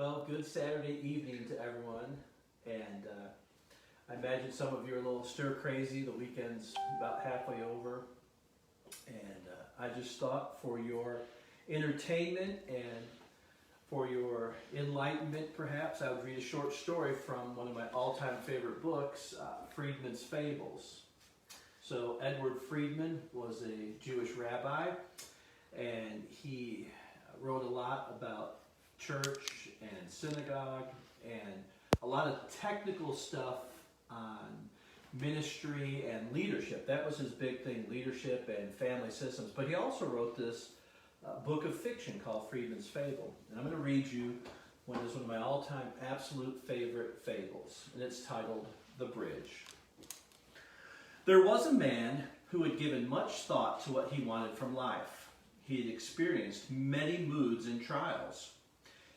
Well, good Saturday evening to everyone. And I imagine some of you are a little stir crazy. The weekend's about halfway over. And I just thought for your entertainment and for your enlightenment, perhaps, I would read a short story from one of my all-time favorite books, Freidman's Fables. So Edward Freidman was a Jewish rabbi, and he wrote a lot about church and synagogue and a lot of technical stuff on ministry and leadership. That was his big thing, leadership and family systems. But he also wrote this book of fiction called Freidman's Fable. And I'm going to read you one of my all-time absolute favorite fables, and it's titled The Bridge. There was a man who had given much thought to what he wanted from life. He had experienced many moods and trials.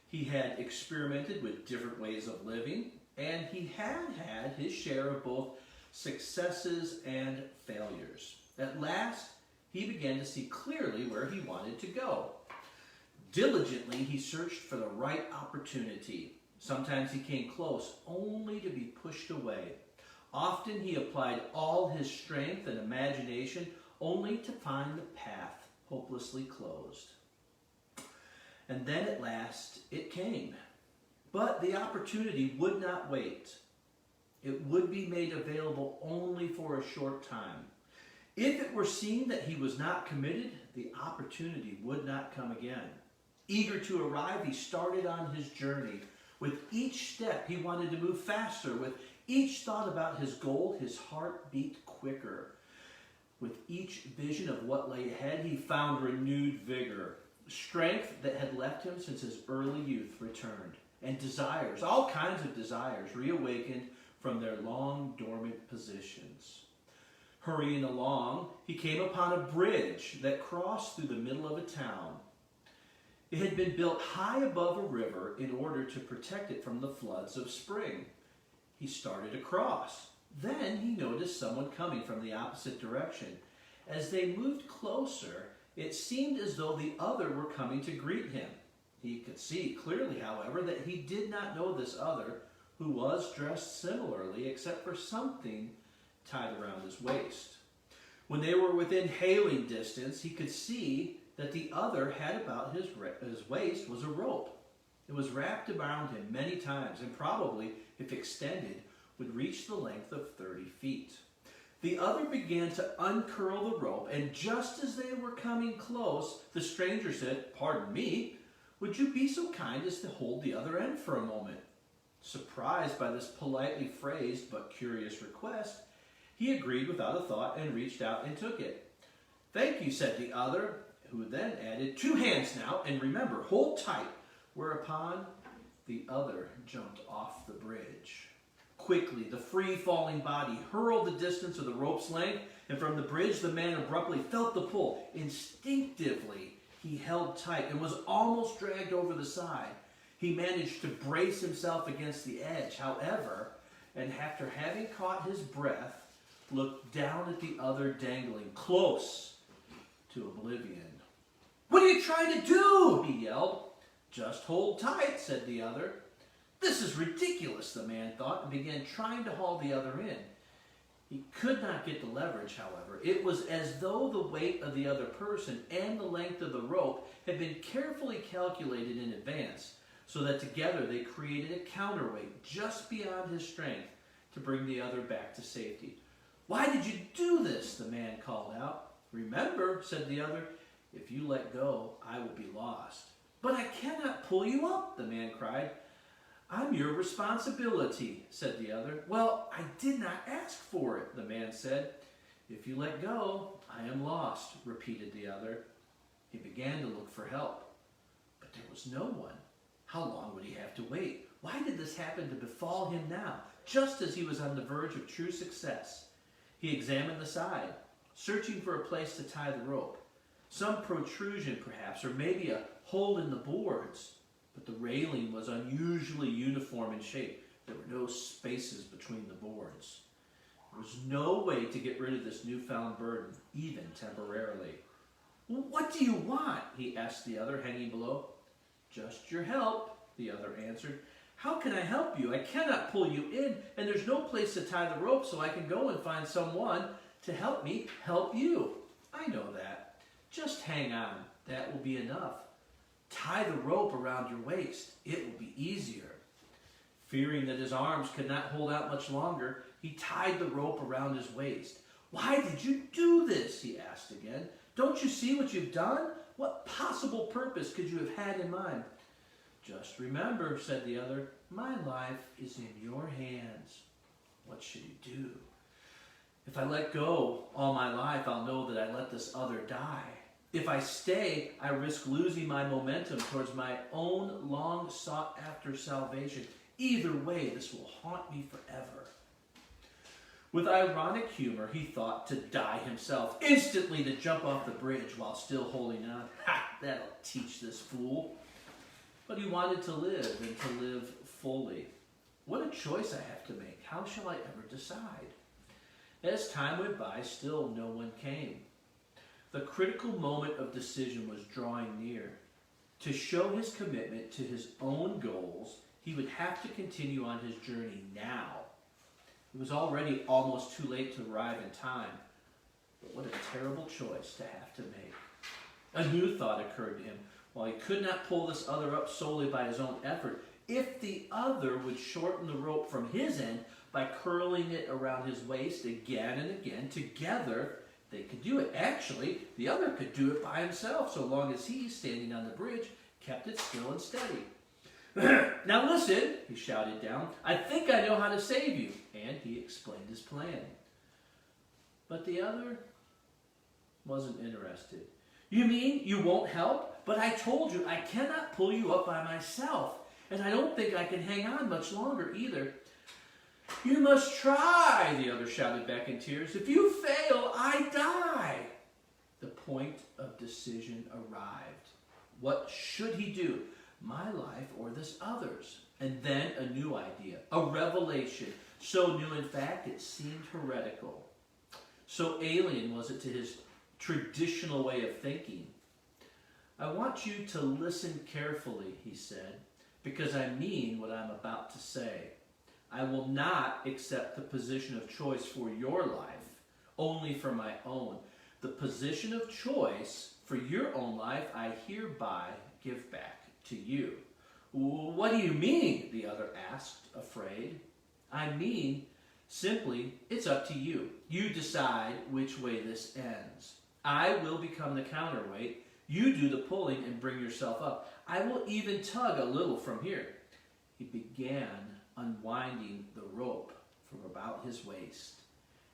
He had experimented with different ways of living, and he had had his share of both successes and failures. At last, he began to see clearly where he wanted to go. Diligently, he searched for the right opportunity. Sometimes he came close, only to be pushed away. Often he applied all his strength and imagination, only to find the path hopelessly closed. And then at last it came. But the opportunity would not wait. It would be made available only for a short time. If it were seen that he was not committed, the opportunity would not come again. Eager to arrive, he started on his journey. With each step, he wanted to move faster. With each thought about his goal, his heart beat quicker. With each vision of what lay ahead, he found renewed vigor. Strength that had left him since his early youth returned, and desires, all kinds of desires, reawakened from their long dormant positions. Hurrying along, he came upon a bridge that crossed through the middle of a town. It had been built high above a river in order to protect it from the floods of spring. He started across. Then he noticed someone coming from the opposite direction. As they moved closer, it seemed as though the other were coming to greet him. He could see clearly, however, that he did not know this other, who was dressed similarly, except for something tied around his waist. When they were within hailing distance, he could see that the other had about his waist was a rope. It was wrapped around him many times, and probably, if extended, would reach the length of 30 feet. The other began to uncurl the rope, and just as they were coming close, the stranger said, "Pardon me, would you be so kind as to hold the other end for a moment?" Surprised by this politely phrased but curious request, he agreed without a thought and reached out and took it. "Thank you," said the other, who then added, "2 hands now, and remember, hold tight," whereupon the other jumped off the bridge. Quickly, the free-falling body hurled the distance of the rope's length, and from the bridge the man abruptly felt the pull. Instinctively, he held tight and was almost dragged over the side. He managed to brace himself against the edge, however, and after having caught his breath, looked down at the other dangling close to oblivion. "What are you trying to do?" he yelled. "Just hold tight," said the other. This is ridiculous, the man thought, and began trying to haul the other in. He could not get the leverage, however. It was as though the weight of the other person and the length of the rope had been carefully calculated in advance, so that together they created a counterweight just beyond his strength to bring the other back to safety. "Why did you do this?" the man called out. "Remember," said the other, "if you let go, I will be lost." "But I cannot pull you up," the man cried. "I'm your responsibility," said the other. "Well, I did not ask for it," the man said. "If you let go, I am lost," repeated the other. He began to look for help, but there was no one. How long would he have to wait? Why did this happen to befall him now, just as he was on the verge of true success? He examined the side, searching for a place to tie the rope. Some protrusion, perhaps, or maybe a hole in the boards. But the railing was unusually uniform in shape. There were no spaces between the boards. There was no way to get rid of this newfound burden, even temporarily. "What do you want?" he asked the other, hanging below. "Just your help," the other answered. How can I help you? I cannot pull you in, and there's no place to tie the rope, so I can go and find someone to help me help you. I know that. Just hang on. That will be enough. Tie the rope around your waist. It will be easier. Fearing that his arms could not hold out much longer, he tied the rope around his waist. Why did you do this? He asked again. Don't you see what you've done? What possible purpose could you have had in mind? Just remember, said the other, my life is in your hands. What should you do? If I let go all my life, I'll know that I let this other die. If I stay, I risk losing my momentum towards my own long sought after salvation. Either way, this will haunt me forever. With ironic humor, he thought to die himself, instantly to jump off the bridge while still holding on. Ha! That'll teach this fool. But he wanted to live, and to live fully. What a choice I have to make. How shall I ever decide? As time went by, still no one came. The critical moment of decision was drawing near. To show his commitment to his own goals, he would have to continue on his journey now. It was already almost too late to arrive in time. But what a terrible choice to have to make. A new thought occurred to him. While he could not pull this other up solely by his own effort, if the other would shorten the rope from his end by curling it around his waist again and again, together they could do it. Actually, the other could do it by himself, so long as he, standing on the bridge, kept it still and steady. Now listen, he shouted down, I think I know how to save you. And he explained his plan. But the other wasn't interested. You mean you won't help? But I told you I cannot pull you up by myself. And I don't think I can hang on much longer either. You must try, the other shouted back in tears. If you fail, I die. The point of decision arrived. What should he do? My life or this other's? And then a new idea, a revelation. So new, in fact, it seemed heretical. So alien was it to his traditional way of thinking. I want you to listen carefully, he said, because I mean what I'm about to say. I will not accept the position of choice for your life, only for my own. The position of choice for your own life I hereby give back to you. What do you mean? The other asked, afraid. I mean, simply, it's up to you. You decide which way this ends. I will become the counterweight. You do the pulling and bring yourself up. I will even tug a little from here. He began unwinding the rope from about his waist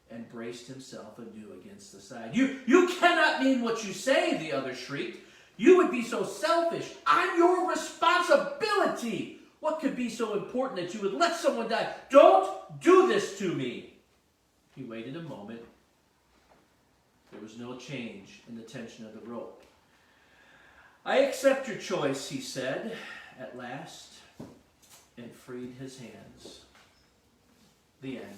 and braced himself anew against the side. You cannot mean what you say, the other shrieked. You would be so selfish. I'm your responsibility. What could be so important that you would let someone die? Don't do this to me. He waited a moment. There was no change in the tension of the rope. I accept your choice, he said at last, and freed his hands. The end.